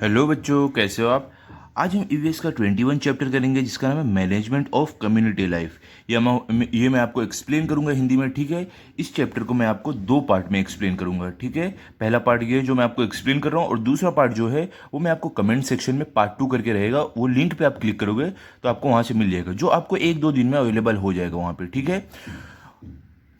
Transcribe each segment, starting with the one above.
Hello बच्चों, कैसे हो आप। आज हम ईवीएस का 21 चैप्टर करेंगे जिसका नाम है मैनेजमेंट ऑफ कम्युनिटी लाइफ। ये मैं आपको एक्सप्लेन करूंगा हिंदी में, ठीक है। इस चैप्टर को मैं आपको दो पार्ट में एक्सप्लेन करूंगा, ठीक है। पहला पार्ट ये है जो मैं आपको एक्सप्लेन कर रहा हूँ, और दूसरा पार्ट जो है वो मैं आपको कमेंट सेक्शन में पार्ट 2 करके रहेगा। वो लिंक पे आप क्लिक करोगे तो आपको वहाँ से मिल जाएगा, जो आपको 1-2 दिन में अवेलेबल हो जाएगा वहाँ पे, ठीक है।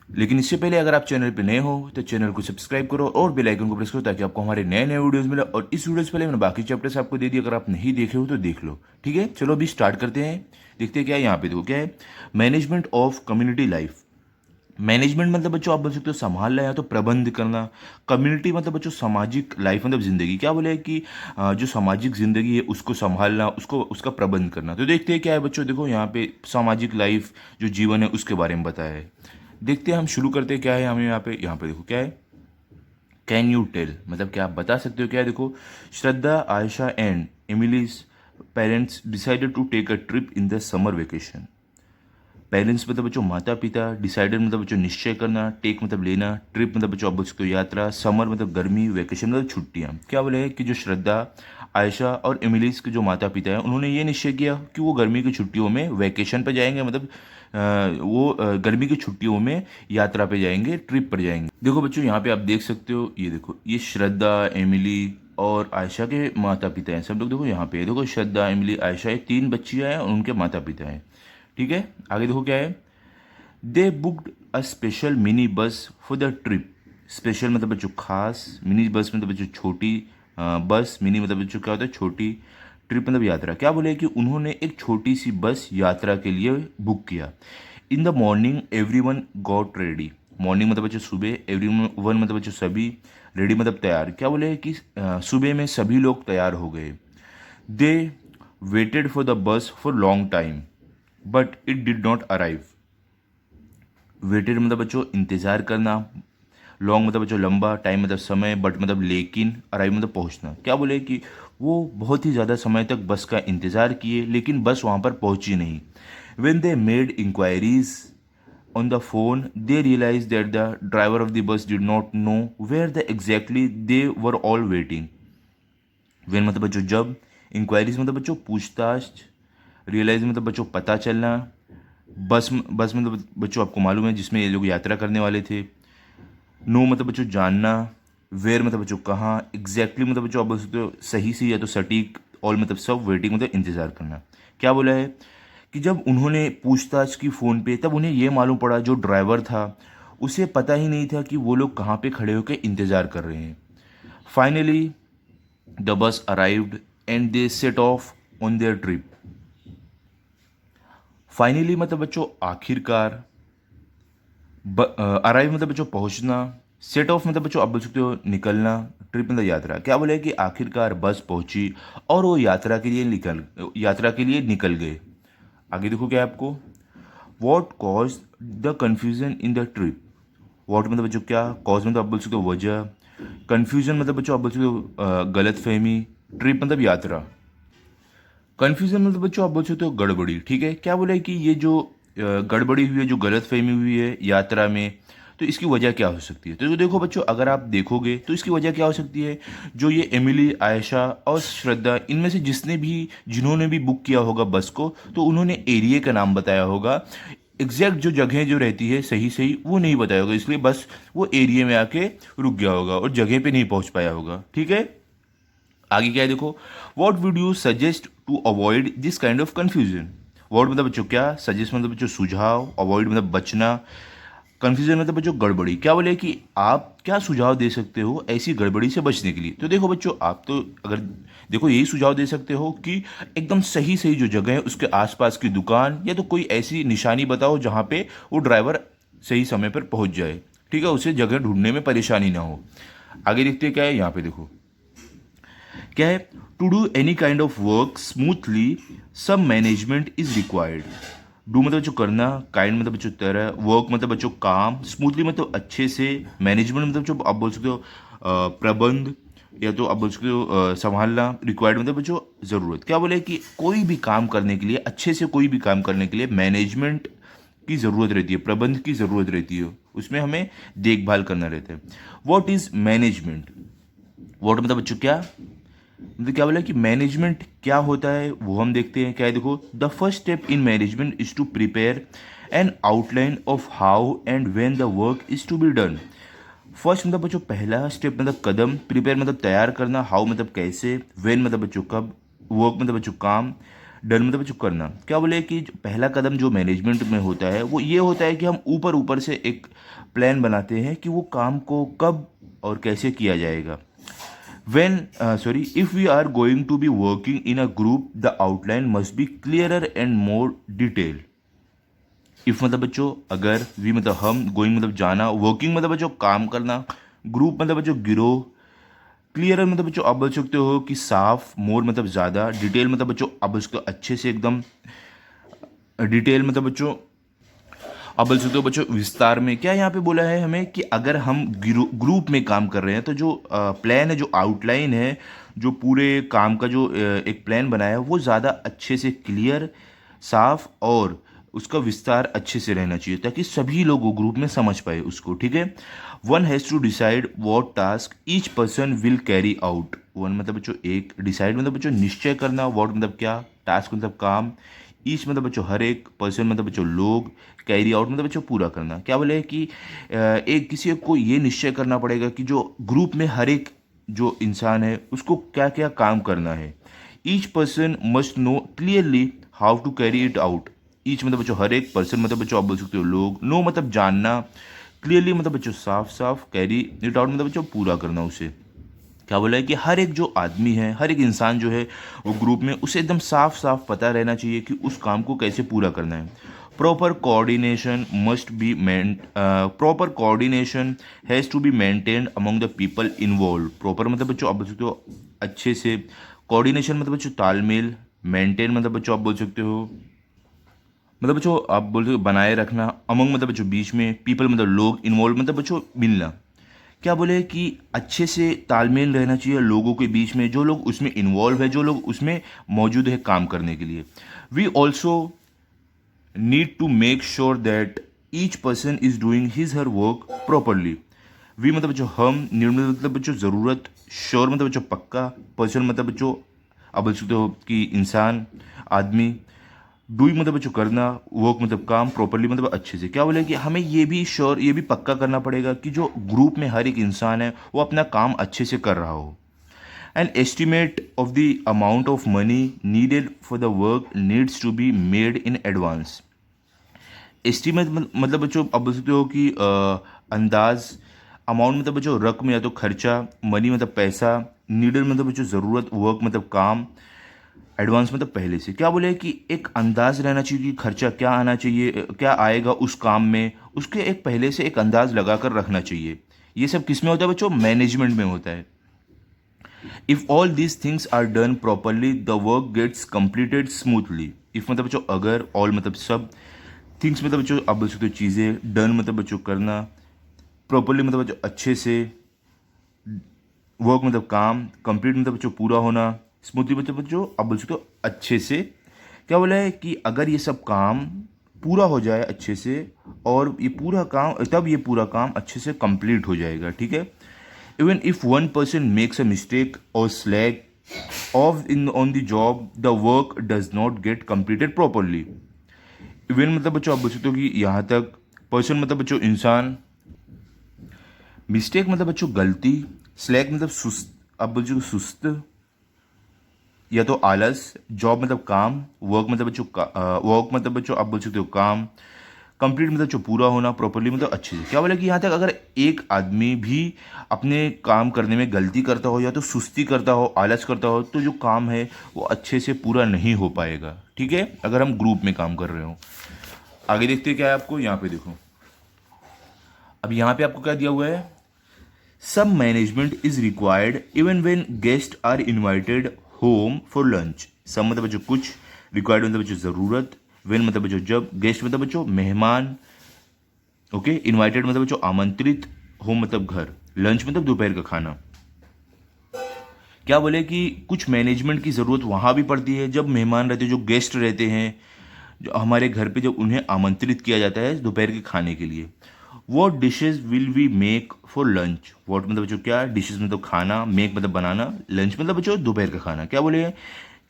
लेकिन इससे पहले अगर आप चैनल पे नए हो तो चैनल को सब्सक्राइब करो और बेल आइकन को प्रेस करो ताकि आपको हमारे नए नए वीडियोस मिले। और इस वीडियो से पहले मैंने बाकी चैप्टर्स आपको दे दिए, अगर आप नहीं देखे हो तो देख लो, ठीक है। चलो अभी स्टार्ट करते हैं। देखते हैं क्या है यहाँ पे। देखो क्या है, management of community life. Management मतलब बच्चों आप बोल सकते हो संभालना या तो प्रबंध करना। कम्युनिटी मतलब बच्चों सामाजिक लाइफ, मतलब जिंदगी। क्या बोले कि जो सामाजिक जिंदगी है उसको संभालना, उसको उसका प्रबंध करना। तो देखते हैं क्या है बच्चों। देखो यहाँ पे सामाजिक लाइफ जो जीवन है उसके बारे में बताया है। देखते हैं, हम शुरू करते हैं क्या है हमें यहाँ पे देखो क्या है। कैन यू टेल मतलब क्या आप बता सकते हो क्या है। देखो, Shraddha, Ayesha and Emily's parents decided to take a trip in the summer vacation. Parents मतलब बच्चों माता पिता, डिसाइडेड मतलब बच्चों निश्चय करना, टेक मतलब लेना, ट्रिप मतलब बच्चों आप बोल सकते हो यात्रा, समर मतलब गर्मी, वेकेशन मतलब छुट्टियाँ। क्या बोले है कि जो श्रद्धा, आयशा और एमिलीज के जो माता पिता हैं उन्होंने ये निश्चय किया कि वो गर्मी की छुट्टियों में वेकेशन पे जाएंगे, मतलब गर्मी की छुट्टियों में यात्रा पे जाएंगे, ट्रिप पर जाएंगे। देखो बच्चों यहाँ पे आप देख सकते हो, ये देखो ये श्रद्धा, एमिली और आयशा के माता पिता हैं सब लोग। देखो यहाँ पे देखो श्रद्धा, एमिली, आयशा, ये 3 बच्चियाँ हैं और उनके माता पिता हैं, ठीक है। आगे देखो क्या है, they booked a special mini bus for the trip. Special मतलब बच्चों खास, मिनी बस मतलब बच्चों छोटी बस, मिनी मतलब बच्चों क्या होता है छोटी, ट्रिप मतलब यात्रा। क्या बोले कि उन्होंने एक छोटी सी बस यात्रा के लिए बुक किया। In the morning every one got ready. Morning मतलब बच्चों सुबह, एवरी वन मतलब बच्चों सभी, रेडी मतलब तैयार। क्या बोले कि सुबह में सभी लोग तैयार हो गए। They waited for the bus for long time but it did not arrive. Waited मतलब बच्चों इंतजार करना, लॉन्ग मतलब बच्चों लंबा, टाइम मतलब समय, बट मतलब लेकिन, अराइव मतलब पहुंचना। क्या बोले कि वो बहुत ही ज़्यादा समय तक बस का इंतज़ार किए लेकिन बस वहाँ पर पहुंची नहीं। When they made inquiries on the phone they realise that the driver of the bus did not know where the exactly they were all waiting. When मतलब बच्चों जब, इंक्वायरीज मतलब बच्चों पूछताछ, रियलाइज मतलब बच्चों पता चलना, बस मतलब बच्चों आपको मालूम है जिसमें ये लोग यात्रा करने वाले थे। नो मतलब बच्चों जानना, वेयर मतलब बच्चों कहाँ, एग्जैक्टली मतलब बच्चों आप बोल सकते हो सही से या तो सटीक, ऑल मतलब सब, वेटिंग मतलब इंतजार करना। क्या बोला है कि जब उन्होंने पूछताछ की फ़ोन पे तब उन्हें यह मालूम पड़ा जो ड्राइवर था उसे पता ही नहीं था कि वो लोग कहाँ पे खड़े होकर इंतज़ार कर रहे हैं। Finally the bus arrived and they set of on their trip. Finally मतलब बच्चों आखिरकार, अराइव मतलब बच्चों पहुंचना, सेट ऑफ मतलब बच्चों आप बोल सकते हो निकलना, ट्रिप मतलब यात्रा। क्या बोले कि आखिरकार बस पहुंची और वो यात्रा के लिए निकल गए। आगे देखो क्या है आपको, what cause the confusion in the trip. What मतलब बच्चों क्या, कॉज मतलब आप बोल सकते हो वजह, कन्फ्यूजन मतलब बच्चों आप बोल सकते हो गलत फहमी, ट्रिप मतलब यात्रा। कन्फ्यूजन मतलब बच्चों आप बोल सकते हो गड़बड़ी, ठीक है। क्या बोला है कि ये जो गड़बड़ी हुई है, जो गलत फहमी हुई है यात्रा में, तो इसकी वजह क्या हो सकती है। तो देखो बच्चों, अगर आप देखोगे तो इसकी वजह क्या हो सकती है, जो ये एमिली, आयशा और श्रद्धा, इनमें से जिन्होंने भी बुक किया होगा बस को, तो उन्होंने एरिया का नाम बताया होगा। एग्जैक्ट जो जगह जो रहती है सही सही वो नहीं बताया होगा, इसलिए बस वो एरिया में आके रुक गया होगा और जगह पे नहीं पहुंच पाया होगा, ठीक है। आगे क्या है देखो, what would you suggest to avoid this kind of confusion. What मतलब बच्चों क्या, सजेस्ट मतलब बच्चों सुझाव, अवॉइड मतलब बचना, कंफ्यूजन मतलब बच्चों गड़बड़ी। क्या बोले कि आप क्या सुझाव दे सकते हो ऐसी गड़बड़ी से बचने के लिए। तो देखो बच्चों, आप तो अगर देखो यही सुझाव दे सकते हो कि एकदम सही सही जो जगह है उसके आसपास की दुकान या तो कोई ऐसी निशानी बताओ जहाँ पे वो ड्राइवर सही समय पर पहुँच जाए, ठीक है, उसे जगह ढूंढने में परेशानी ना हो। आगे देखते हैं क्या है यहाँ पे। देखो क्या है, to do any kind of work smoothly some management is required. Do मतलब बच्चों करना, काइंड मतलब बच्चों तरह, वर्क मतलब बच्चों काम, स्मूथली मतलब अच्छे से, मैनेजमेंट मतलब जो आप बोल सकते हो प्रबंध, या तो आप बोल सकते हो संभालना, रिक्वायर्ड मतलब बच्चों ज़रूरत। क्या बोले कि कोई भी काम करने के लिए, अच्छे से कोई भी काम करने के लिए मैनेजमेंट की ज़रूरत रहती है, प्रबंध की ज़रूरत रहती है, उसमें हमें देखभाल करना रहता है। What is management. वॉट मतलब बच्चों क्या, मतलब क्या बोला कि मैनेजमेंट क्या होता है वो हम देखते हैं। क्या है, देखो, the first step in management is to prepare an outline of how and when the work is to be done. First मतलब बच्चों पहला स्टेप मतलब कदम, प्रिपेयर मतलब तैयार करना, हाउ मतलब कैसे, व्हेन मतलब बच्चों कब, वर्क मतलब बच्चों काम, डन मतलब बच्चों करना। क्या बोले कि जो पहला कदम जो मैनेजमेंट में होता है वो ये होता है कि हम ऊपर ऊपर से एक प्लान बनाते हैं कि वो काम को कब और कैसे किया जाएगा। If we are going to be working in a group, the outline must be clearer and more detailed. If मतलब बच्चों अगर, वी मतलब हम, गोइंग मतलब जाना, वर्किंग मतलब बच्चों काम करना, ग्रुप मतलब बच्चों गिरोह, क्लियर मतलब बच्चों आप बोल सकते हो कि साफ, मोर मतलब ज़्यादा, डिटेल मतलब बच्चों आप उसको अच्छे से एकदम, डिटेल मतलब बच्चों आप बोल सकते हो बच्चों विस्तार में। क्या यहाँ पे बोला है हमें कि अगर हम ग्रुप में काम कर रहे हैं तो जो प्लान है, जो आउटलाइन है, जो पूरे काम का जो एक प्लान बनाया है वो ज़्यादा अच्छे से क्लियर, साफ और उसका विस्तार अच्छे से रहना चाहिए ताकि सभी लोग ग्रुप में समझ पाए उसको। ठीक है, one has to decide what task each person will carry out. One मतलब बच्चों एक, डिसाइड मतलब बच्चों निश्चय करना, वॉट मतलब क्या, टास्क मतलब काम, ईच मतलब बच्चों हर एक, पर्सन मतलब बच्चों लोग, कैरी आउट मतलब बच्चों पूरा करना। क्या बोले कि एक किसी को ये निश्चय करना पड़ेगा कि जो ग्रुप में हर एक जो इंसान है उसको क्या क्या काम करना है। Each person must know clearly how to carry it out. Each मतलब बच्चों हर एक, पर्सन मतलब बच्चों आप बोल सकते हो लोग, नो मतलब जानना, क्लियरली मतलब बच्चों साफ साफ, कैरी इट आउट मतलब बच्चों पूरा करना उसे। क्या बोला है कि हर एक जो आदमी है, हर एक इंसान जो है वो ग्रुप में, उसे एकदम साफ साफ पता रहना चाहिए कि उस काम को कैसे पूरा करना है। Proper coordination must be proper coordination has to be maintained among the people involve. Proper मतलब बच्चों आप बोल सकते हो अच्छे से, कोऑर्डिनेशन मतलब बच्चों तालमेल, मेंटेन मतलब बच्चों आप बोल सकते हो, मतलब बच्चों आप बोल सकते हो बनाए रखना, अमंग मतलब बच्चों बीच में, पीपल मतलब लोग, इन्वॉल्व मतलब बच्चों मिलना। क्या बोले कि अच्छे से तालमेल रहना चाहिए लोगों के बीच में, जो लोग उसमें इन्वॉल्व है, जो लोग उसमें मौजूद है काम करने के लिए। We also need to make sure that each person is doing his her work properly. We मतलब बच्चों हम, निर्णय मतलब बच्चों ज़रूरत, श्योर मतलब बच्चों पक्का, पर्सन मतलब बच्चों आप बोल सकते हो कि इंसान, आदमी, डूइंग मतलब बच्चों करना, वर्क मतलब काम, प्रॉपरली मतलब अच्छे से। क्या बोले कि हमें ये भी श्योर, ये भी पक्का करना पड़ेगा कि जो ग्रुप में हर एक इंसान है वो अपना काम अच्छे से कर रहा हो। An estimate of the amount of money needed for the work needs to be made in advance. Estimate मतलब बच्चों आप बोल सकते हो कि अंदाज, अमाउंट मतलब बच्चों रकम या तो खर्चा, मनी मतलब पैसा, नीडेड मतलब बच्चों ज़रूरत, वर्क मतलब काम, एडवांस मतलब पहले से। क्या बोले कि एक अंदाज रहना चाहिए कि खर्चा क्या आना चाहिए, क्या आएगा उस काम में, उसके एक पहले से एक अंदाज लगा कर रखना चाहिए। ये सब किस में होता है बच्चों? मैनेजमेंट में होता है। If all these things are done properly the work gets completed smoothly. If मतलब बच्चों अगर, ऑल मतलब सब, थिंग्स मतलब बच्चों आप बोल सकते हो चीज़ें, डन मतलब बच्चों करना, प्रॉपरली मतलब बच्चों अच्छे से, वर्क मतलब काम, कंप्लीट मतलब बच्चों पूरा होना, स्मूथली मतलब बच्चों आप बोल सकते हो अच्छे से। क्या बोला है कि अगर ये सब काम पूरा हो जाए अच्छे से, और ये पूरा काम, तब ये पूरा काम अच्छे से कंप्लीट हो जाएगा। ठीक है, even if one person makes a mistake or slack off in on the job the work does not get completed properly. Even मतलब बच्चों आप बोल सकते हो कि यहाँ तक, पर्सन मतलब बच्चों इंसान, मिस्टेक मतलब बच्चों गलती, स्लैक मतलब सुस्त, आप बोल सकते हो सुस्त या तो आलस, जॉब मतलब काम, वर्क मतलब बच्चों वर्क मतलब बच्चों आप बोल सकते हो काम, कंप्लीट मतलब जो पूरा होना, प्रॉपरली मतलब अच्छे से। क्या बोला कि यहाँ तक अगर एक आदमी भी अपने काम करने में गलती करता हो या तो सुस्ती करता हो, आलस करता हो, तो जो काम है वो अच्छे से पूरा नहीं हो पाएगा। ठीक है, अगर हम ग्रुप में काम कर रहे हो। आगे देखते हैं क्या है आपको यहाँ पे, देखो अब यहाँ पे आपको क्या दिया हुआ है, सब management is required even when guest are invited home for lunch. सब मतलब बच्चों कुछ, रिक्वायर्ड मतलब बच्चों ज़रूरत, वेन मतलब बच्चों जब, गेस्ट मतलब बच्चों मेहमान, ओके, इन्वाइटेड मतलब बच्चों आमंत्रित, होम मतलब घर, लंच मतलब दोपहर का खाना। क्या बोले कि कुछ मैनेजमेंट की ज़रूरत वहाँ भी पड़ती है जब मेहमान रहते हैं, जो गेस्ट रहते हैं, जो हमारे घर पे जब उन्हें आमंत्रित किया जाता है दोपहर के खाने के लिए। What dishes will we make for lunch. What मतलब बच्चों क्या, डिशेज मतलब खाना, मेक मतलब बनाना, लंच मतलब बच्चों दोपहर का खाना। क्या बोले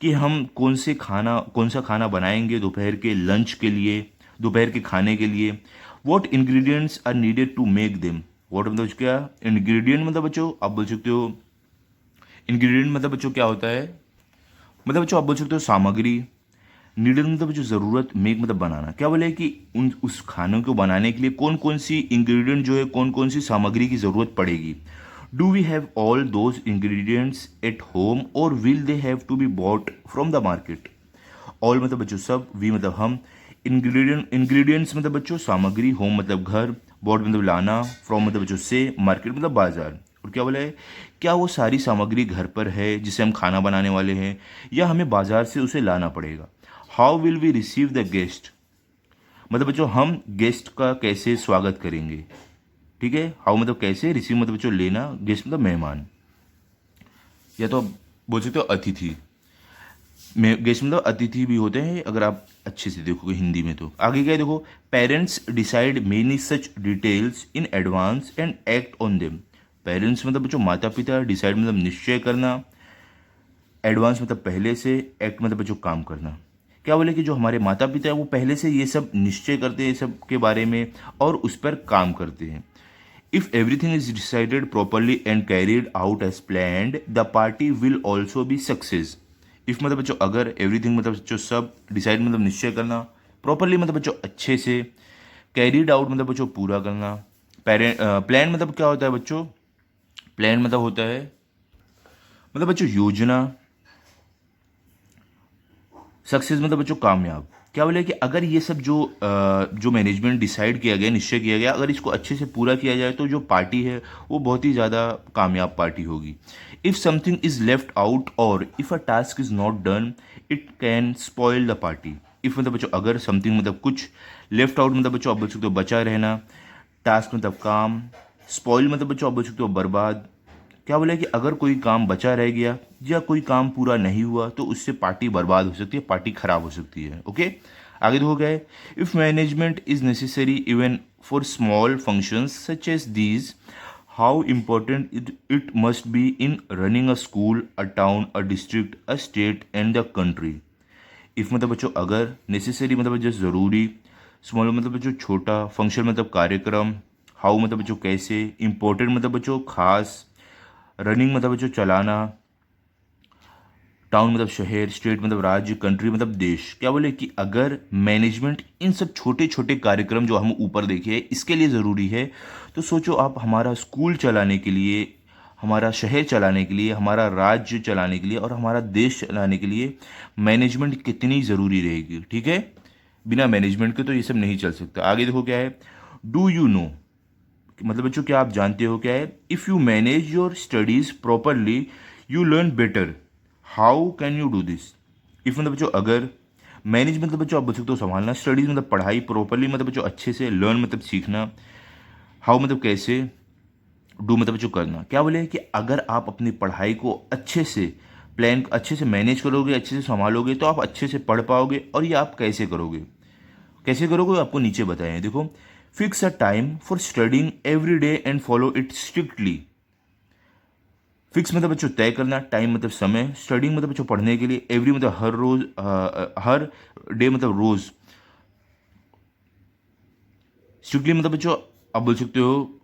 कि हम कौन सा खाना बनाएंगे दोपहर के लंच के लिए, दोपहर के खाने के लिए। What ingredients are needed to make them. What मतलब क्या, इंग्रेडिएंट मतलब बच्चों आप बोल सकते हो, इंग्रेडिएंट मतलब बच्चों क्या होता है, मतलब बच्चों आप बोल सकते हो सामग्री। नीडल मतलब जो ज़रूरत, मेक मतलब बनाना। क्या बोले कि उस खानों को बनाने के लिए कौन कौन सी इंग्रेडिएंट जो है, कौन कौन सी सामग्री की ज़रूरत पड़ेगी। Do we have all those ingredients at home or will they have to be bought from the market. All मतलब बच्चों सब, वी मतलब हम, इंग्रेडिएंट्स मतलब बच्चों सामग्री, होम मतलब घर, बॉट मतलब लाना, फ्रॉम मतलब बच्चों से, मार्केट मतलब बाजार। और क्या बोला है, क्या वो सारी सामग्री घर पर है जिसे हम खाना बनाने वाले हैं, या हमें बाजार से उसे लाना पड़ेगा। How will we receive the guest, मतलब बच्चों हम गेस्ट का कैसे स्वागत करेंगे। ठीक है, हाउ मतलब कैसे, रिसीव मतलब बच्चों लेना, गेस्ट मतलब मेहमान, या तो आप बोल सकते हो अतिथि। गेस्ट मतलब अतिथि भी होते हैं अगर आप अच्छे से देखोगे हिंदी में। तो आगे क्या है देखो, parents decide many such details in advance and act on them. Parents मतलब बच्चों माता पिता, डिसाइड मतलब निश्चय करना, एडवांस मतलब पहले से, एक्ट मतलब बच्चों काम करना। क्या बोले कि जो हमारे माता पिता है वो पहले से ये सब निश्चय करते हैं सब के बारे में और उस पर काम करते हैं। If everything is decided properly and carried out as planned the party will also be success. If मतलब बच्चों अगर, एवरीथिंग मतलब बच्चों सब, डिसाइड मतलब निश्चय करना, प्रॉपरली मतलब बच्चों अच्छे से, कैरिड आउट मतलब बच्चों पूरा करना, प्लान मतलब क्या होता है बच्चों, प्लान मतलब होता है मतलब बच्चों योजना, सक्सेस मतलब बच्चों कामयाब। क्या बोले कि अगर ये सब जो मैनेजमेंट डिसाइड किया गया, निश्चय किया गया, अगर इसको अच्छे से पूरा किया जाए तो जो पार्टी है वो बहुत ही ज़्यादा कामयाब पार्टी होगी। If something is left out or if a task is not done it can spoil the party. If मतलब बच्चों अगर, समथिंग मतलब कुछ, लेफ्ट आउट मतलब बच्चों आप बोल सकते हो बचा रहना, टास्क मतलब काम, स्पॉइल मतलब बच्चों आप बोल सकते हो बर्बाद। क्या बोला कि अगर कोई काम बचा रह गया या कोई काम पूरा नहीं हुआ तो उससे पार्टी बर्बाद हो सकती है, पार्टी खराब हो सकती है। ओके, आगे देखो क्या है, if management is necessary even for small functions such as these how important it must be in running a school, a town, a district, a state and the country. If मतलब बच्चों अगर, necessary मतलब बच्चों ज़रूरी, small मतलब बच्चों छोटा, function मतलब कार्यक्रम, हाउ मतलब बच्चों कैसे, इंपॉर्टेंट मतलब बच्चों खास, रनिंग मतलब बच्चों चलाना, टाउन मतलब शहर, स्टेट मतलब राज्य, कंट्री मतलब देश। क्या बोले कि अगर मैनेजमेंट इन सब छोटे छोटे कार्यक्रम जो हम ऊपर देखे हैं इसके लिए ज़रूरी है, तो सोचो आप हमारा स्कूल चलाने के लिए, हमारा शहर चलाने के लिए, हमारा राज्य चलाने के लिए और हमारा देश चलाने के लिए मैनेजमेंट कितनी ज़रूरी रहेगी। ठीक है, बिना मैनेजमेंट के तो ये सब नहीं चल सकता। आगे देखो क्या है, डू यू नो, मतलब बच्चों क्या आप जानते हो क्या है, if you manage your studies properly you learn better, how can you do this. If मतलब बच्चों अगर, मैनेज मतलब बच्चों आप बोल सकते हो संभालना, स्टडीज़ मतलब पढ़ाई, प्रॉपरली मतलब बच्चों अच्छे से, लर्न मतलब सीखना, हाउ मतलब कैसे, डू मतलब बच्चों करना। क्या बोले कि अगर आप अपनी पढ़ाई को अच्छे से, प्लान अच्छे से मैनेज करोगे, अच्छे से संभालोगे तो आप अच्छे से पढ़ पाओगे। और ये आप कैसे करोगे, कैसे करोगे आपको नीचे बताएं। देखो, fix a time for studying every day and follow it strictly. Fix मतलब बच्चों तय करना, टाइम मतलब समय, स्टडिंग मतलब बच्चों पढ़ने के लिए, एवरी मतलब हर रोज, हर डे मतलब रोज, स्ट्रिक्टली मतलब बच्चों आप बोल सकते हो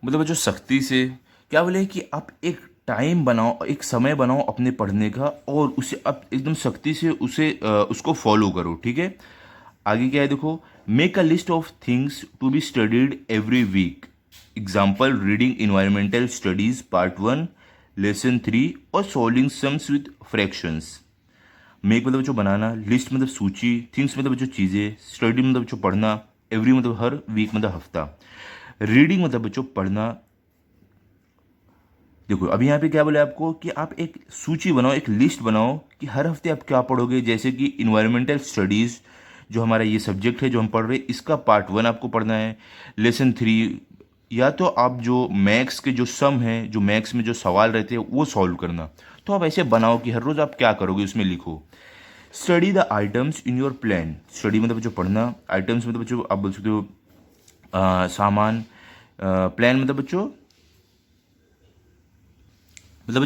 मतलब बच्चों सख्ती से। क्या बोले कि आप एक टाइम बनाओ, एक समय बनाओ अपने पढ़ने का और उसे आप एकदम सख्ती से उसको फॉलो करो। ठीक है, आगे क्या है देखो, make a list of things to be studied every week. Example, reading environmental studies part 1 lesson 3 और solving sums with fractions. Make मतलब बच्चों बनाना, लिस्ट मतलब सूची, थिंग्स मतलब बच्चों चीज़ें, स्टडी मतलब बच्चों पढ़ना, एवरी मतलब हर, वीक मतलब हफ्ता। रीडिंग मतलब बच्चों पढ़ना। देखो अभी यहाँ पे क्या बोले आपको कि आप एक सूची बनाओ, एक लिस्ट बनाओ कि हर हफ्ते आप क्या पढ़ोगे। जैसे कि इन्वायरमेंटल स्टडीज़ जो हमारा ये सब्जेक्ट है जो हम पढ़ रहे हैं, इसका पार्ट 1 आपको पढ़ना है, लेसन 3, या तो आप जो मैथ्स के जो सम हैं, जो मैथ्स में जो सवाल रहते हैं वो सॉल्व करना। तो आप ऐसे बनाओ कि हर रोज़ आप क्या करोगे उसमें लिखो। Study the items in your plan, study मतलब जो पढ़ना, आइटम्स मतलब जो आप बोल सकते हो सामान, प्लान मतलब बच्चों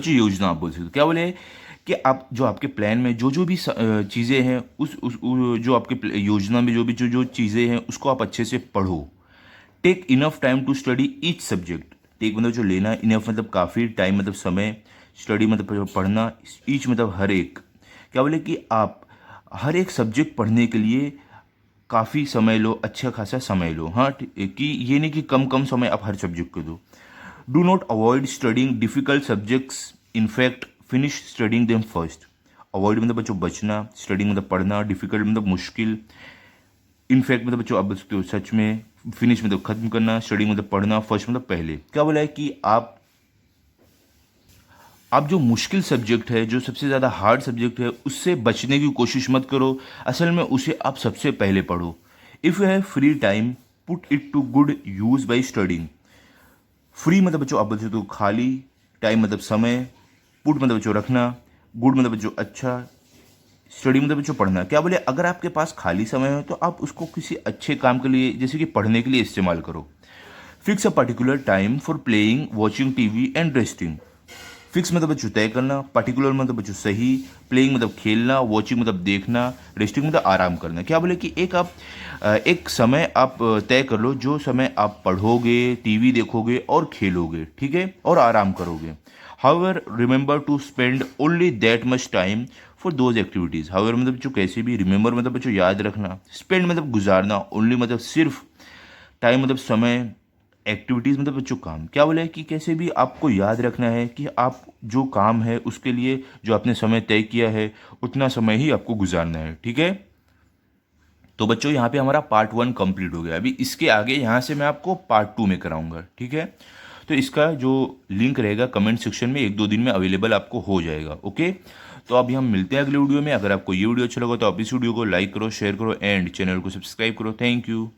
योजना आप बोल सकते हो। क्या बोले कि आप जो आपके प्लान में जो जो भी चीज़ें हैं जो आपके योजना में जो जो चीज़ें हैं उसको आप अच्छे से पढ़ो। Take enough time to study each subject. Take मतलब जो लेना, इनफ मतलब काफ़ी, टाइम मतलब समय, स्टडी मतलब पढ़ना, ईच मतलब हर एक। क्या बोले कि आप हर एक सब्जेक्ट पढ़ने के लिए काफ़ी समय लो, अच्छा खासा समय लो। हाँ, कि ये नहीं कि कम कम समय आप हर सब्जेक्ट को दो। Do not avoid studying difficult subjects, in fact finish studying them first. Avoid मतलब बच्चों बचना, स्टडिंग मतलब पढ़ना, डिफिकल्ट मतलब मुश्किल, इनफैक्ट मतलब बच्चों आप बच सकते हो सच में, फिनिश मतलब खत्म करना, स्टडिंग मतलब पढ़ना, फर्स्ट मतलब पहले। क्या बोला है कि आप जो मुश्किल सब्जेक्ट है, जो सबसे ज़्यादा हार्ड सब्जेक्ट है, उससे बचने की कोशिश मत करो। असल में उसे आप सबसे पहले पढ़ो। If you have free time, put it to good use by studying. Free मतलब बच्चों आप बोल सकते हो खाली, टाइम मतलब समय, पुट मतलब बच्चों रखना, गुड मतलब बच्चों अच्छा, स्टडी मतलब बच्चों पढ़ना। क्या बोले अगर आपके पास खाली समय हो तो आप उसको किसी अच्छे काम के लिए, जैसे कि पढ़ने के लिए इस्तेमाल करो। Fix a particular time for playing, watching TV and resting. Fix मतलब बच्चों तय करना, पर्टिकुलर मतलब बच्चों सही, प्लेइंग मतलब खेलना, वॉचिंग मतलब देखना, रेस्टिंग मतलब आराम करना। क्या बोले कि एक समय आप तय कर लो, जो समय आप पढ़ोगे, टीवी देखोगे और खेलोगे, ठीक है, और आराम करोगे। However remember to spend only that much time for those activities. However मतलब जो कैसे भी, रिमेंबर मतलब बच्चों याद रखना, स्पेंड मतलब गुजारना, ओनली मतलब सिर्फ, टाइम मतलब समय, एक्टिविटीज़ मतलब बच्चों काम। क्या बोला है कि कैसे भी आपको याद रखना है कि आप जो काम है उसके लिए जो आपने समय तय किया है उतना समय ही आपको गुजारना है, ठीक है। तो बच्चों यहाँ पे हमारा पार्ट 1 कंप्लीट हो गया। अभी इसके आगे यहाँ से मैं आपको पार्ट 2 में कराऊंगा, ठीक है। तो इसका जो लिंक रहेगा कमेंट सेक्शन में 1-2 दिन में अवेलेबल आपको हो जाएगा, ओके। तो अभी हम मिलते हैं अगले वीडियो में। अगर आपको ये वीडियो अच्छा लगा तो आप इस वीडियो को लाइक करो, शेयर करो एंड चैनल को सब्सक्राइब करो। Thank you.